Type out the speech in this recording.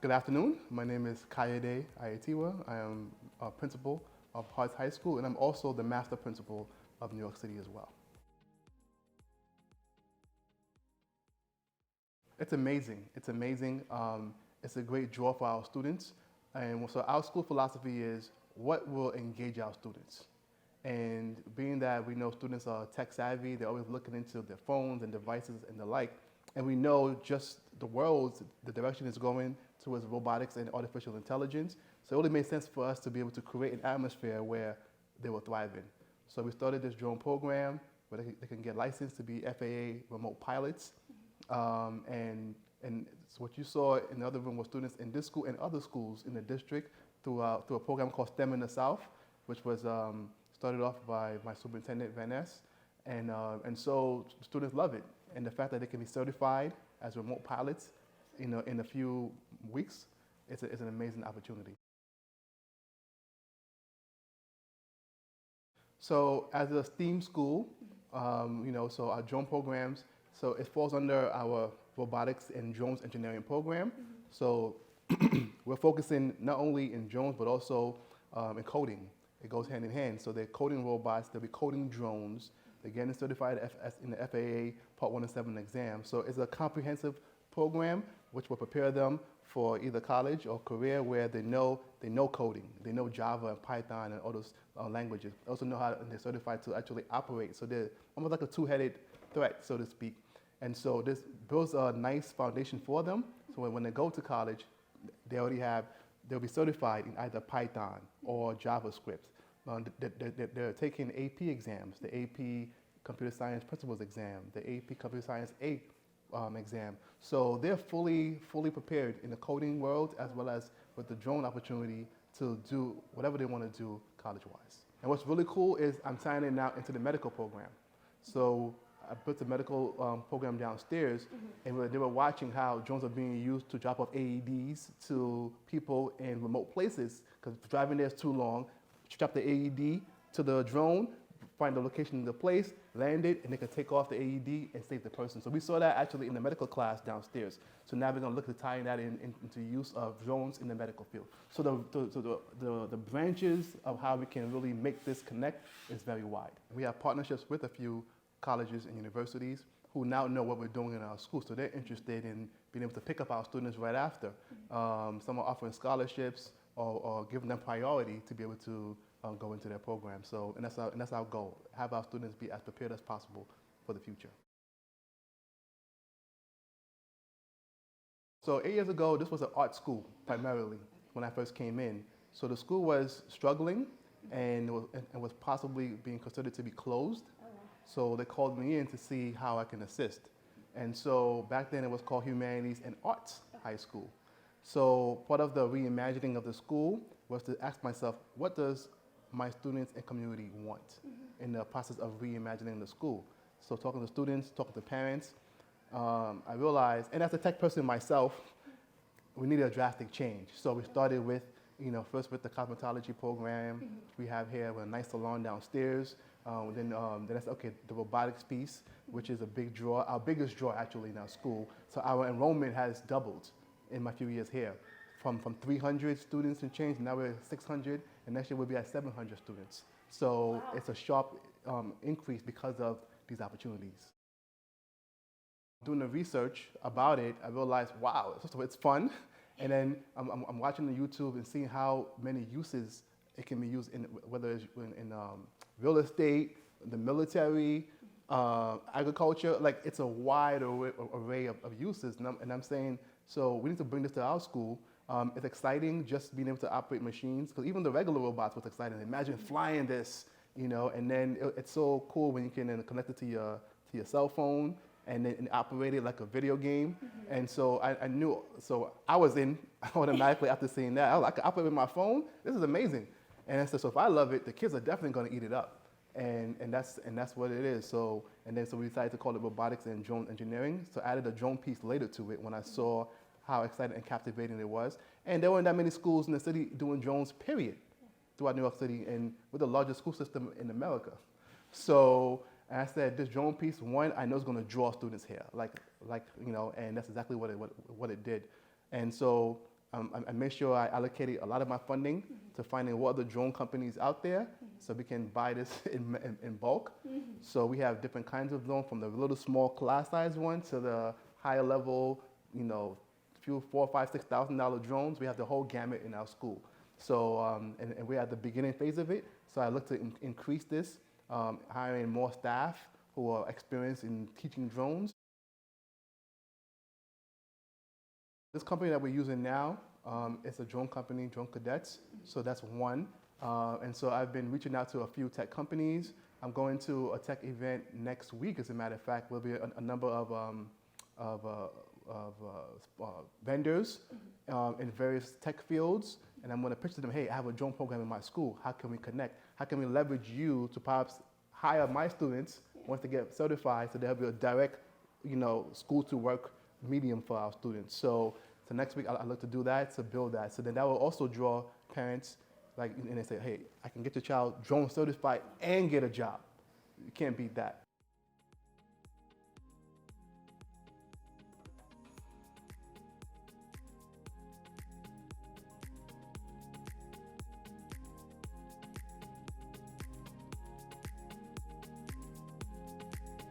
Good afternoon. My name is Kayode Ayetiwa. I am a principal of Hearts High School, and I'm also the master principal of New York City as well. It's amazing. It's amazing. It's a great draw for our students. And so our school philosophy is what will engage our students. And being that we know students are tech savvy, they're always looking into their phones and devices and the like. And we know just the world, the direction is going towards robotics and artificial intelligence. So it only made sense for us to be able to create an atmosphere where they will thrive in. So we started this drone program where they can get licensed to be FAA remote pilots. And so what you saw in the other room were students in this school and other schools in the district through a program called STEM in the South, which was started off by my superintendent, Van Ness. And so students love it. And the fact that they can be certified as remote pilots in a few weeks, it's an amazing opportunity. So as a STEAM school, so our drone programs, so it falls under our robotics and drones engineering program. So we're focusing not only in drones, but also in coding. It goes hand in hand. So they're coding robots, they'll be coding drones, they're getting certified in the FAA Part 1 and 7 exam. So it's a comprehensive program which will prepare them for either college or career where they know coding, they know Java and Python and all those languages. They also know how they're certified to actually operate. So they're almost like a two-headed threat, so to speak. And so this builds a nice foundation for them. So when they go to college, they'll be certified in either Python or JavaScript. They're taking AP exams, the AP Computer Science Principles exam, the AP Computer Science A exam. So they're fully prepared in the coding world as well as with the drone opportunity to do whatever they want to do college-wise. And what's really cool is I'm signing now into the medical program. So I put the medical program downstairs, and they were watching how drones are being used to drop off AEDs to people in remote places, because driving there is too long. Strap the AED to the drone, find the location of the place, land it, and they can take off the AED and save the person. So we saw that actually in the medical class downstairs. So now we're going to look at tying that into use of drones in the medical field. So the branches of how we can really make this connect is very wide. We have partnerships with a few colleges and universities who now know what we're doing in our schools. So they're interested in being able to pick up our students right after. Some are offering scholarships or giving them priority to be able to go into their program. So, and that's our goal, have our students be as prepared as possible for the future. So 8 years ago, this was an art school primarily when I first came in. So the school was struggling and was possibly being considered to be closed. So they called me in to see how I can assist. And so back then it was called Humanities and Arts High School. So part of the reimagining of the school was to ask myself, what does my students and community want in the process of reimagining the school? So talking to students, talking to parents, I realized, and as a tech person myself, we needed a drastic change. So we started with, first with the cosmetology program we have here with a nice salon downstairs. Then that's, okay, the robotics piece, which is a big draw, our biggest draw actually in our school. So our enrollment has doubled in my few years here. From 300 students and change, now we're at 600, and next year we'll be at 700 students. So wow. It's a sharp increase because of these opportunities. Doing the research about it, I realized, wow, it's fun. And then I'm watching the YouTube and seeing how many uses it can be used in, whether it's in real estate, the military, agriculture. Like, it's a wide array of uses. And I'm saying, so we need to bring this to our school. It's exciting just being able to operate machines, because even the regular robots was exciting. Imagine flying this, and then it's so cool when you can connect it to your cell phone and then operate it like a video game. And so I knew, so I was in automatically after seeing that. I was like, I can operate with my phone? This is amazing. And I said, so if I love it, the kids are definitely going to eat it up. And that's what it is. So we decided to call it robotics and drone engineering. So I added a drone piece later to it when I saw how exciting and captivating it was. And there weren't that many schools in the city doing drones, period, throughout New York City, and we're the largest school system in America. So I said, this drone piece, one, I know is going to draw students here, and that's exactly what it did. And so I made sure I allocated a lot of my funding to finding what other drone companies out there so we can buy this in bulk. So we have different kinds of drones, from the little small class size one to the higher level, you know, few $4,000, $5,000, $6,000 drones. We have the whole gamut in our school. So, and we're at the beginning phase of it. So I look to increase this, hiring more staff who are experienced in teaching drones. This company that we're using now is a drone company, Drone Cadets. So that's one. And so I've been reaching out to a few tech companies. I'm going to a tech event next week, as a matter of fact. There'll be a number of vendors in various tech fields. And I'm going to pitch to them, hey, I have a drone program in my school. How can we connect? How can we leverage you to perhaps hire my students once they get certified, so they'll be a direct, you know, school to work medium for our students. So next week I look to do that, to build that. So then that will also draw parents, like, and they say, hey, I can get your child drone certified and get a job. You can't beat that.